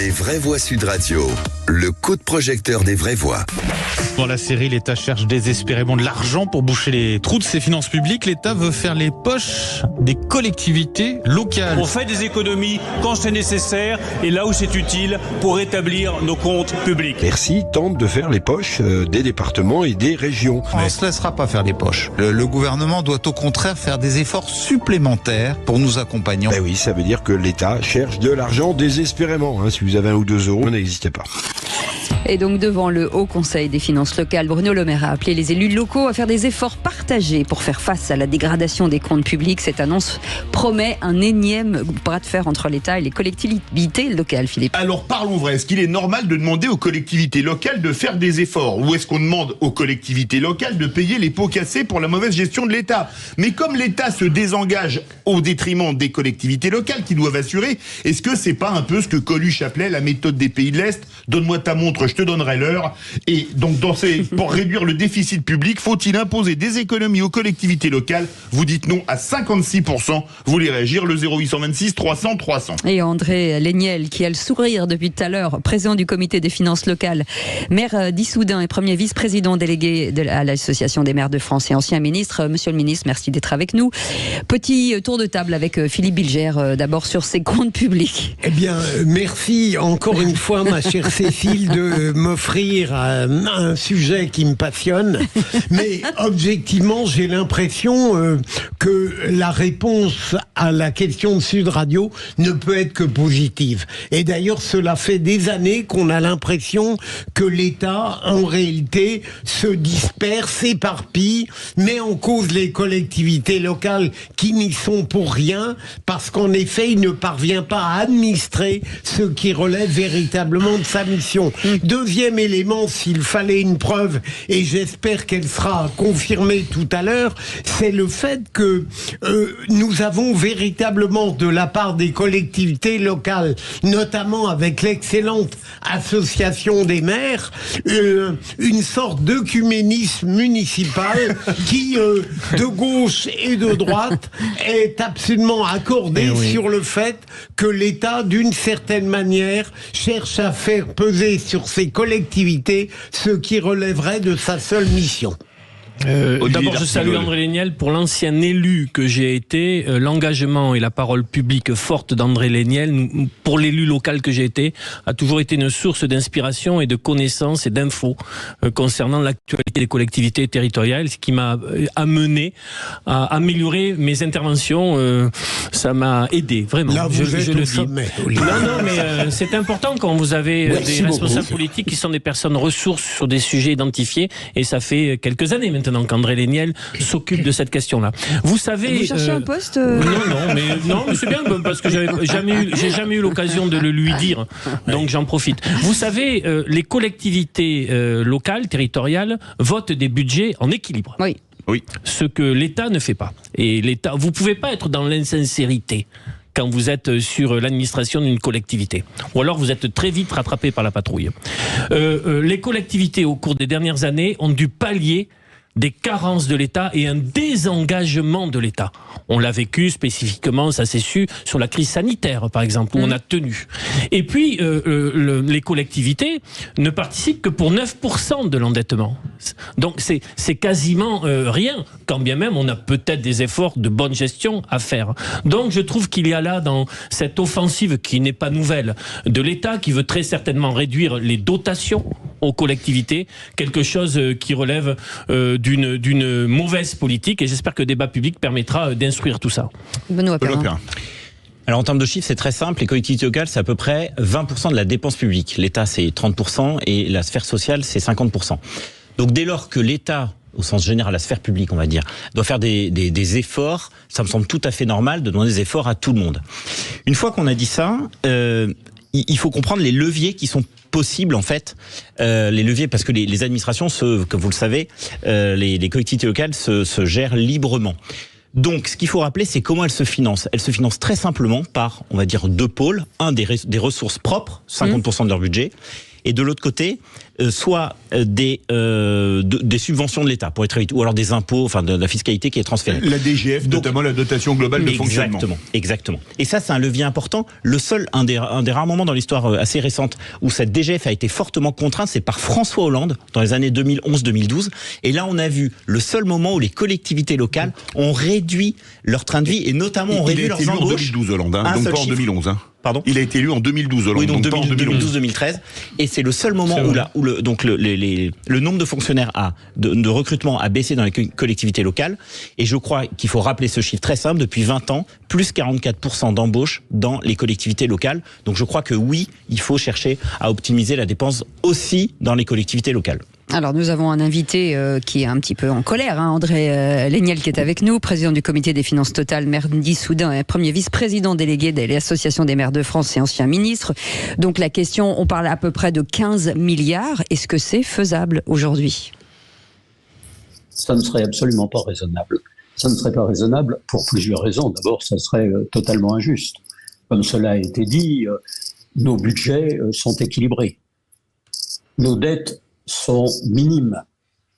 Les vraies voix Sud Radio, le coup de projecteur des vraies voix. Dans la série, l'État cherche désespérément de l'argent pour boucher les trous de ses finances publiques. L'État veut faire les poches des collectivités locales. On fait des économies quand c'est nécessaire et là où c'est utile pour rétablir nos comptes publics. Bercy tente de faire les poches des départements et des régions. On ne se laissera pas faire les poches. Le gouvernement doit au contraire faire des efforts supplémentaires pour nous accompagner. Ben oui, ça veut dire que l'État cherche de l'argent désespérément. Si vous avez 1 ou 2 euros, n'hésitez pas. Et donc devant le Haut Conseil des finances locales, Bruno Le Maire a appelé les élus locaux à faire des efforts partagés pour faire face à la dégradation des comptes publics. Cette annonce promet un énième bras de fer entre l'État et les collectivités locales, Philippe. Alors parlons vrai, est-ce qu'il est normal de demander aux collectivités locales de faire des efforts? Ou est-ce qu'on demande aux collectivités locales de payer les pots cassés pour la mauvaise gestion de l'État? Mais comme l'État se désengage au détriment des collectivités locales qui doivent assurer, est-ce que c'est pas un peu ce que Coluche appelait la méthode des pays de l'Est? Donne-moi ta montre, je te donnerai l'heure. Et donc pour réduire le déficit public, faut-il imposer des économies aux collectivités locales? Vous dites non à 56%. Vous voulez réagir, le 0826 300 300. Et André Léniel, qui a le sourire depuis tout à l'heure, président du comité des finances locales, maire d'Issoudun et premier vice-président délégué à l'Association des maires de France et ancien ministre. Monsieur le ministre, merci d'être avec nous. Petit tour de table avec Philippe Bilger, d'abord sur ses comptes publics. Eh bien, merci encore une fois, ma chère Cécile, de m'offrir un sujet qui me passionne. Mais objectivement, j'ai l'impression que la réponse à la question de Sud Radio ne peut être que positive. Et d'ailleurs, cela fait des années qu'on a l'impression que l'État, en réalité, se disperse, s'éparpille, met en cause les collectivités locales qui n'y sont pour rien, parce qu'en effet, il ne parvient pas à administrer ce qui relève véritablement de sa mission. Deuxième élément, s'il fallait une preuve, et j'espère qu'elle sera confirmée tout à l'heure, c'est le fait que nous avons véritablement de la part des collectivités locales, notamment avec l'excellente association des maires, une sorte d'œcuménisme municipal qui, de gauche et de droite, est absolument accordé sur le fait que l'État, d'une certaine manière, cherche à faire peser sur ces collectivités ce qui relèverait de sa seule mission. D'abord, je salue André Léniel. Pour l'ancien élu que j'ai été, l'engagement et la parole publique forte d'André Léniel, pour l'élu local que j'ai été, a toujours été une source d'inspiration et de connaissances et d'infos concernant l'actualité des collectivités territoriales, ce qui m'a amené à améliorer mes interventions. Ça m'a aidé, vraiment. Là, vous êtes au sommet, Olivier. Non, mais c'est important quand vous avez des responsables politiques qui sont des personnes ressources sur des sujets identifiés, et ça fait quelques années maintenant qu'André Léniel s'occupe de cette question-là. Vous savez... Vous cherchez un poste Non, mais c'est bien, parce que j'ai jamais eu l'occasion de le lui dire, donc j'en profite. Vous savez, les collectivités locales, territoriales, votent des budgets en équilibre. Oui. Ce que l'État ne fait pas. Et l'État, vous pouvez pas être dans l'insincérité quand vous êtes sur l'administration d'une collectivité. Ou alors vous êtes très vite rattrapé par la patrouille. Les collectivités, au cours des dernières années, ont dû pallier des carences de l'État et un désengagement de l'État. On l'a vécu spécifiquement, ça s'est su, sur la crise sanitaire, par exemple, où on a tenu. Et puis, les collectivités ne participent que pour 9% de l'endettement. Donc, c'est quasiment rien, quand bien même on a peut-être des efforts de bonne gestion à faire. Donc, je trouve qu'il y a là, dans cette offensive qui n'est pas nouvelle, de l'État qui veut très certainement réduire les dotations aux collectivités, quelque chose qui relève d'une mauvaise politique, et j'espère que le débat public permettra d'instruire tout ça. Benoît Perrin. Alors en termes de chiffres, c'est très simple. Les collectivités locales, c'est à peu près 20% de la dépense publique. L'État, c'est 30% et la sphère sociale, c'est 50%. Donc dès lors que l'État, au sens général, la sphère publique, on va dire, doit faire des efforts, ça me semble tout à fait normal de demander des efforts à tout le monde. Une fois qu'on a dit ça, il faut comprendre les leviers qui sont possibles, en fait, les leviers, parce que les administrations, comme vous le savez, les collectivités locales se gèrent librement. Donc, ce qu'il faut rappeler, c'est comment elles se financent. Elles se financent très simplement par, on va dire, deux pôles. Un, des ressources propres, 50% de leur budget. Et de l'autre côté, soit des subventions de l'État, pour être très vite, ou alors des impôts, enfin de la fiscalité qui est transférée. La DGF, donc, notamment la dotation globale de fonctionnement. Exactement. Et ça, c'est un levier important. Un des rares moments dans l'histoire assez récente où cette DGF a été fortement contrainte, c'est par François Hollande, dans les années 2011-2012. Et là, on a vu le seul moment où les collectivités locales ont réduit leur train de vie, et notamment ont réduit leurs embauches. Il a été élu en 2012, Hollande, donc pas en 2011. Pardon ? Il a été élu en 2012, Hollande. Oui, donc pas en 2012-2013. Et c'est le seul moment où le nombre de fonctionnaires de recrutement a baissé dans les collectivités locales. Et je crois qu'il faut rappeler ce chiffre très simple. Depuis 20 ans, plus 44% d'embauches dans les collectivités locales. Donc je crois que oui, il faut chercher à optimiser la dépense aussi dans les collectivités locales. Alors nous avons un invité qui est un petit peu en colère, André Léniel, qui est avec nous, président du comité des finances totales, maire d'Issoudun et premier vice-président délégué de l'Association des maires de France et ancien ministre. Donc la question, on parle à peu près de 15 milliards. Est-ce que c'est faisable aujourd'hui ? Ça ne serait absolument pas raisonnable. Ça ne serait pas raisonnable pour plusieurs raisons. D'abord, ça serait totalement injuste. Comme cela a été dit, nos budgets sont équilibrés. Nos dettes sont minimes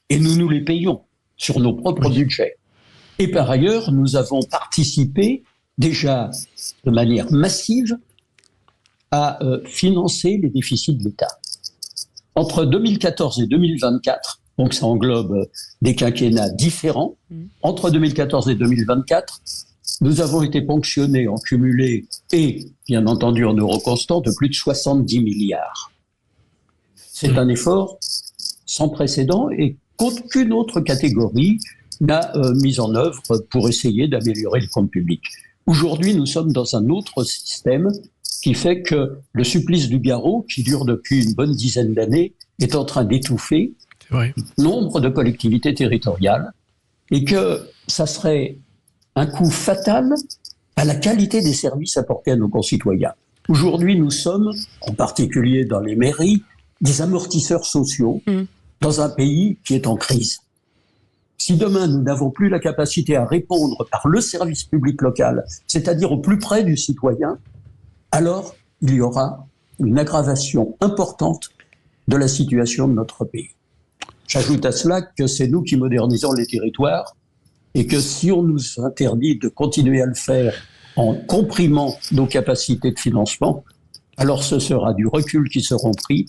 et nous les payons sur nos propres budgets. Et par ailleurs, nous avons participé déjà de manière massive à financer les déficits de l'État. Entre 2014 et 2024, donc ça englobe des quinquennats différents, entre 2014 et 2024, nous avons été ponctionnés en cumulé et bien entendu en euros constants de plus de 70 milliards. C'est un effort sans précédent et qu'aucune autre catégorie n'a mis en œuvre pour essayer d'améliorer le compte public. Aujourd'hui, nous sommes dans un autre système qui fait que le supplice du garrot, qui dure depuis une bonne dizaine d'années, est en train d'étouffer nombre de collectivités territoriales et que ça serait un coup fatal à la qualité des services apportés à nos concitoyens. Aujourd'hui, nous sommes, en particulier dans les mairies, des amortisseurs sociaux dans un pays qui est en crise. Si demain nous n'avons plus la capacité à répondre par le service public local, c'est-à-dire au plus près du citoyen, alors il y aura une aggravation importante de la situation de notre pays. J'ajoute à cela que c'est nous qui modernisons les territoires et que si on nous interdit de continuer à le faire en comprimant nos capacités de financement, alors ce sera du recul qui seront pris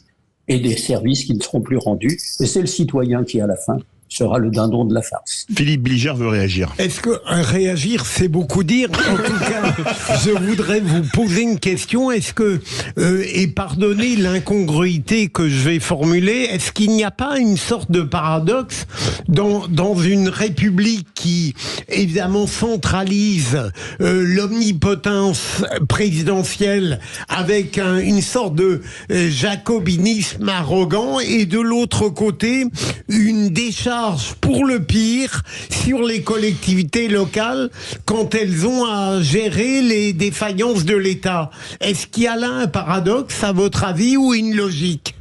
et des services qui ne seront plus rendus. Et c'est le citoyen qui, à la fin, sera le dindon de la farce. Philippe Bilger veut réagir. Est-ce que réagir, c'est beaucoup dire ? En tout cas, je voudrais vous poser une question. Est-ce que, et pardonnez l'incongruité que je vais formuler, est-ce qu'il n'y a pas une sorte de paradoxe dans une république qui, évidemment, centralise l'omnipotence présidentielle avec une sorte de jacobinisme arrogant et de l'autre côté, une décharge pour le pire sur les collectivités locales quand elles ont à gérer les défaillances de l'État. Est-ce qu'il y a là un paradoxe, à votre avis, ou une logique ?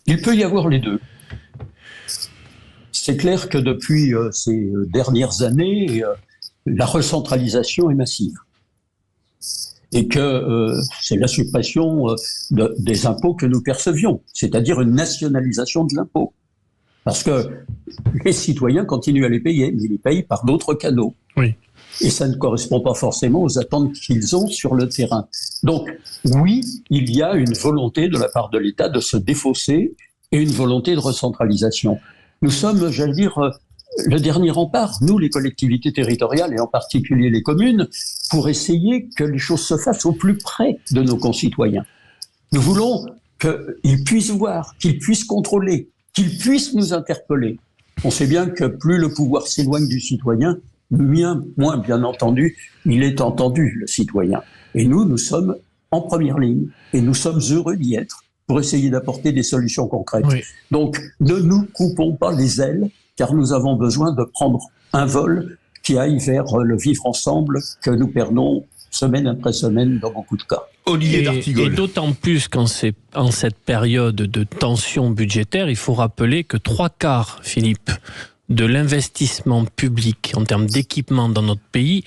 Il peut y avoir les deux. C'est clair que depuis ces dernières années, la recentralisation est massive. Et que c'est la suppression des impôts que nous percevions, c'est-à-dire une nationalisation de l'impôt. Parce que les citoyens continuent à les payer, mais ils les payent par d'autres canaux. Oui. Et ça ne correspond pas forcément aux attentes qu'ils ont sur le terrain. Donc, oui, il y a une volonté de la part de l'État de se défausser et une volonté de recentralisation. Nous sommes, j'allais dire, le dernier rempart, nous, les collectivités territoriales, et en particulier les communes, pour essayer que les choses se fassent au plus près de nos concitoyens. Nous voulons qu'ils puissent voir, qu'ils puissent contrôler, qu'ils puissent nous interpeller. On sait bien que plus le pouvoir s'éloigne du citoyen, moins, bien entendu, il est entendu, le citoyen. Et nous sommes en première ligne, et nous sommes heureux d'y être, pour essayer d'apporter des solutions concrètes. Oui. Donc, ne nous coupons pas les ailes, car nous avons besoin de prendre un vol qui aille vers le vivre ensemble que nous perdons semaine après semaine dans beaucoup de cas. Olivier D'Artigol. Et d'autant plus qu'en cette période de tension budgétaire, il faut rappeler que 3/4, Philippe, de l'investissement public en termes d'équipement dans notre pays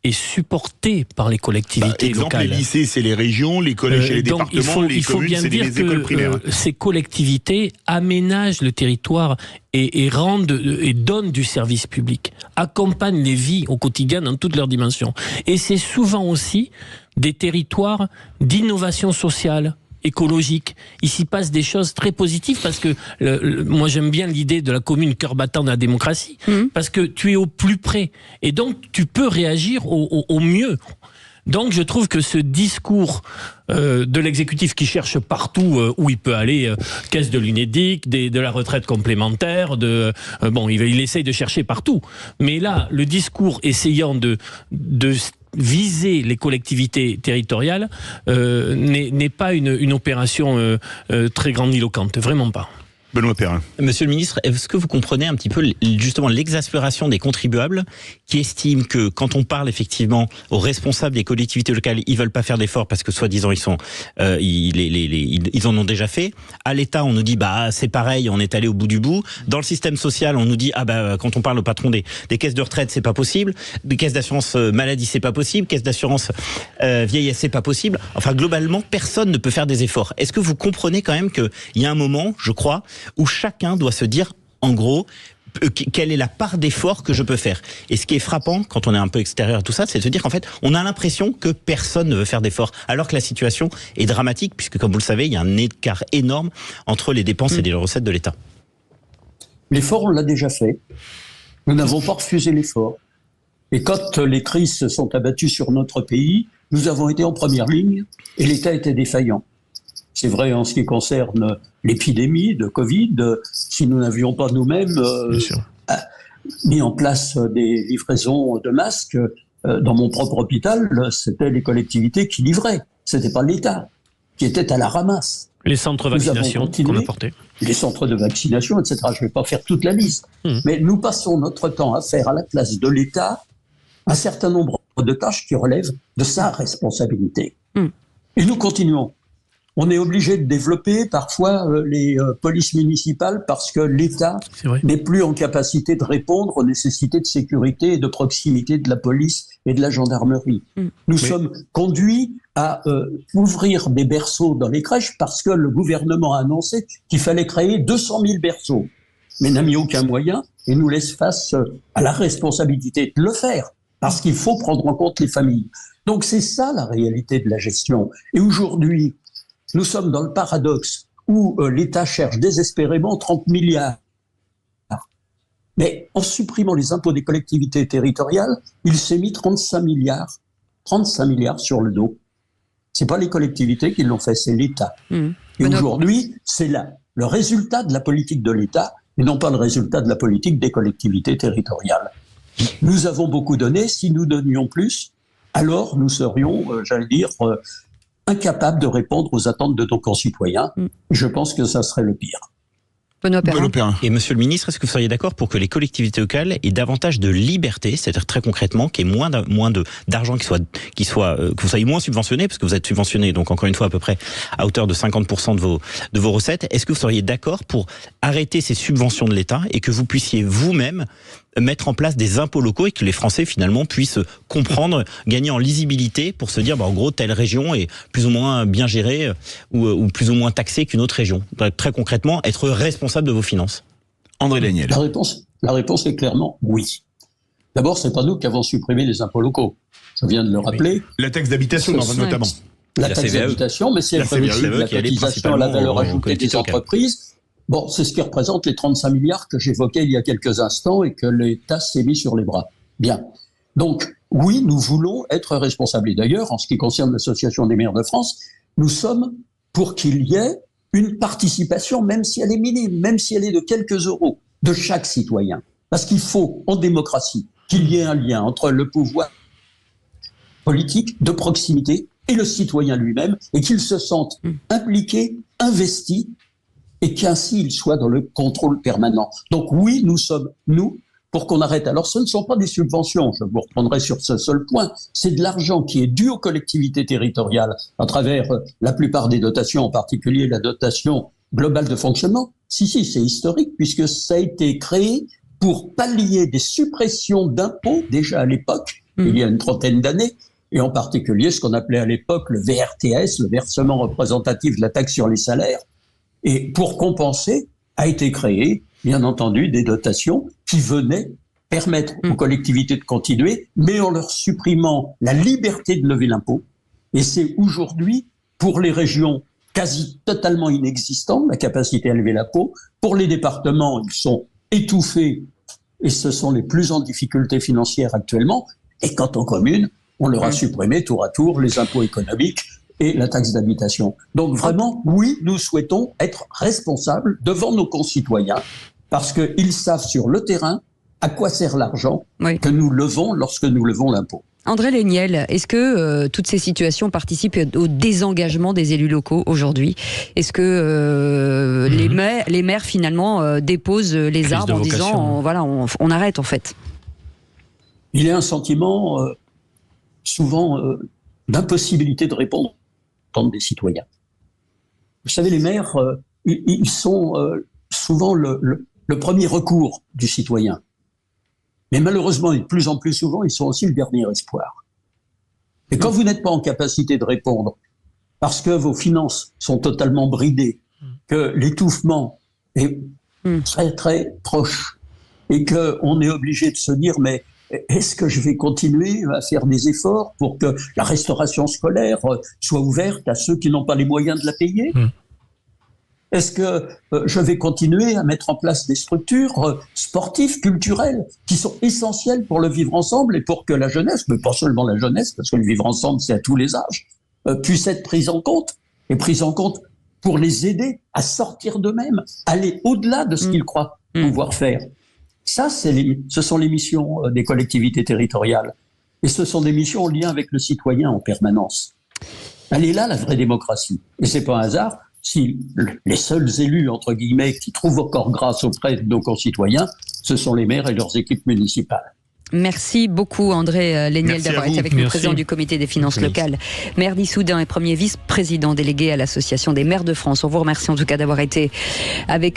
est supporté par les collectivités exemple, locales. les lycées, c'est les régions, les collèges, c'est les Donc, départements, les communes, c'est les écoles primaires. Ces collectivités aménagent le territoire et donnent du service public, accompagnent les vies au quotidien dans toutes leurs dimensions. Et c'est souvent aussi des territoires d'innovation sociale, écologique. Il s'y passe des choses très positives parce que moi j'aime bien l'idée de la commune cœur battant de la démocratie, parce que tu es au plus près et donc tu peux réagir au mieux. Donc je trouve que ce discours de l'exécutif qui cherche partout où il peut aller, caisse de l'UNEDIC, de la retraite complémentaire, il essaye de chercher partout. Mais là, le discours essayant de viser les collectivités territoriales n'est pas une opération très grandiloquente, vraiment pas. Benoît Perrin. Monsieur le ministre, est-ce que vous comprenez un petit peu justement l'exaspération des contribuables qui estiment que quand on parle effectivement aux responsables des collectivités locales, ils veulent pas faire d'efforts parce que soi-disant ils en ont déjà fait. À l'État, on nous dit c'est pareil, on est allé au bout du bout. Dans le système social, on nous dit quand on parle au patron des caisses de retraite, c'est pas possible. Des caisses d'assurance maladie, c'est pas possible. Caisses d'assurance vieillesse, c'est pas possible. Enfin, globalement, personne ne peut faire des efforts. Est-ce que vous comprenez quand même qu'il y a un moment, je crois, où chacun doit se dire, en gros, quelle est la part d'effort que je peux faire. Et ce qui est frappant, quand on est un peu extérieur à tout ça, c'est de se dire qu'en fait, on a l'impression que personne ne veut faire d'efforts, alors que la situation est dramatique, puisque comme vous le savez, il y a un écart énorme entre les dépenses et les recettes de l'État. L'effort, on l'a déjà fait. Nous n'avons pas refusé l'effort. Et quand les crises se sont abattues sur notre pays, nous avons été en première ligne et l'État était défaillant. C'est vrai en ce qui concerne l'épidémie de Covid. Si nous n'avions pas nous-mêmes mis en place des livraisons de masques, dans mon propre hôpital, c'était les collectivités qui livraient. C'était pas l'État qui était à la ramasse. Les centres de vaccination qu'on a portés. Les centres de vaccination, etc. Je ne vais pas faire toute la liste. Mais nous passons notre temps à faire à la place de l'État un certain nombre de tâches qui relèvent de sa responsabilité. Et nous continuons. On est obligé de développer parfois les polices municipales parce que l'État n'est plus en capacité de répondre aux nécessités de sécurité et de proximité de la police et de la gendarmerie. Nous sommes conduits à ouvrir des berceaux dans les crèches parce que le gouvernement a annoncé qu'il fallait créer 200 000 berceaux, mais n'a mis aucun moyen et nous laisse face à la responsabilité de le faire parce qu'il faut prendre en compte les familles. Donc c'est ça la réalité de la gestion. Et aujourd'hui, nous sommes dans le paradoxe où l'État cherche désespérément 30 milliards. Mais en supprimant les impôts des collectivités territoriales, il s'est mis 35 milliards sur le dos. C'est pas les collectivités qui l'ont fait, c'est l'État. Et aujourd'hui, c'est là le résultat de la politique de l'État et non pas le résultat de la politique des collectivités territoriales. Nous avons beaucoup donné. Si nous donnions plus, alors nous serions, incapables de répondre aux attentes de nos concitoyens. Je pense que ça serait le pire. Benoît Perrin. Et monsieur le ministre, est-ce que vous seriez d'accord pour que les collectivités locales aient davantage de liberté, c'est-à-dire très concrètement qu'il y ait moins d'argent que vous soyez moins subventionné, parce que vous êtes subventionné, donc encore une fois à peu près à hauteur de 50% de vos recettes. Est-ce que vous seriez d'accord pour arrêter ces subventions de l'État et que vous puissiez vous-même mettre en place des impôts locaux et que les Français finalement puissent comprendre, gagner en lisibilité pour se dire en gros telle région est plus ou moins bien gérée ou plus ou moins taxée qu'une autre région. Très concrètement, être responsable de vos finances. André Daniel. La réponse est clairement oui. D'abord, c'est pas nous qui avons supprimé les impôts locaux. Je viens de le rappeler. La taxe d'habitation notamment. La taxe d'habitation, mais c'est le principe de la cotisation à la valeur ajoutée des entreprises. Bon, c'est ce qui représente les 35 milliards que j'évoquais il y a quelques instants et que l'État s'est mis sur les bras. Bien. Donc, oui, nous voulons être responsables. Et d'ailleurs, en ce qui concerne l'Association des maires de France, nous sommes pour qu'il y ait une participation, même si elle est minime, même si elle est de quelques euros, de chaque citoyen. Parce qu'il faut, en démocratie, qu'il y ait un lien entre le pouvoir politique de proximité et le citoyen lui-même, et qu'il se sente impliqué, investi, et qu'ainsi il soit dans le contrôle permanent. Donc oui, nous sommes, pour qu'on arrête. Alors ce ne sont pas des subventions, je vous reprendrai sur ce seul point, c'est de l'argent qui est dû aux collectivités territoriales à travers la plupart des dotations, en particulier la dotation globale de fonctionnement. Si, c'est historique puisque ça a été créé pour pallier des suppressions d'impôts déjà à l'époque il y a une trentaine d'années, et en particulier ce qu'on appelait à l'époque le VRTS, le versement représentatif de la taxe sur les salaires. Et pour compenser, a été créé, bien entendu, des dotations qui venaient permettre aux collectivités de continuer, mais en leur supprimant la liberté de lever l'impôt. Et c'est aujourd'hui, pour les régions, quasi totalement inexistant, la capacité à lever l'impôt. Pour les départements, ils sont étouffés et ce sont les plus en difficulté financière actuellement. Et quant aux communes, on leur a supprimé tour à tour les impôts économiques et la taxe d'habitation. Donc vraiment, oui, nous souhaitons être responsables devant nos concitoyens parce qu'ils savent sur le terrain à quoi sert l'argent que nous levons lorsque nous levons l'impôt. André Léniel, est-ce que toutes ces situations participent au désengagement des élus locaux aujourd'hui ? Est-ce que les maires finalement déposent les armes en disant voilà, on arrête en fait ? Il y a un sentiment souvent d'impossibilité de répondre des citoyens. Vous savez, les maires, ils sont souvent le premier recours du citoyen. Mais malheureusement, et de plus en plus souvent, ils sont aussi le dernier espoir. Et quand vous n'êtes pas en capacité de répondre, parce que vos finances sont totalement bridées, que l'étouffement est très très proche, et qu'on est obligé de se dire, mais est-ce que je vais continuer à faire des efforts pour que la restauration scolaire soit ouverte à ceux qui n'ont pas les moyens de la payer ? Est-ce que je vais continuer à mettre en place des structures sportives, culturelles, qui sont essentielles pour le vivre ensemble et pour que la jeunesse, mais pas seulement la jeunesse, parce que le vivre ensemble, c'est à tous les âges, puisse être prise en compte, et prise en compte pour les aider à sortir d'eux-mêmes, aller au-delà de ce qu'ils croient pouvoir faire. Ça, ce sont les missions des collectivités territoriales. Et ce sont des missions en lien avec le citoyen en permanence. Elle est là, la vraie démocratie. Et c'est pas un hasard si les seuls élus, entre guillemets, qui trouvent encore grâce auprès de nos concitoyens, ce sont les maires et leurs équipes municipales. Merci beaucoup André Léniel d'avoir été avec nous, président du comité des finances locales, maire d'Issoudun et premier vice-président délégué à l'association des maires de France. On vous remercie en tout cas d'avoir été avec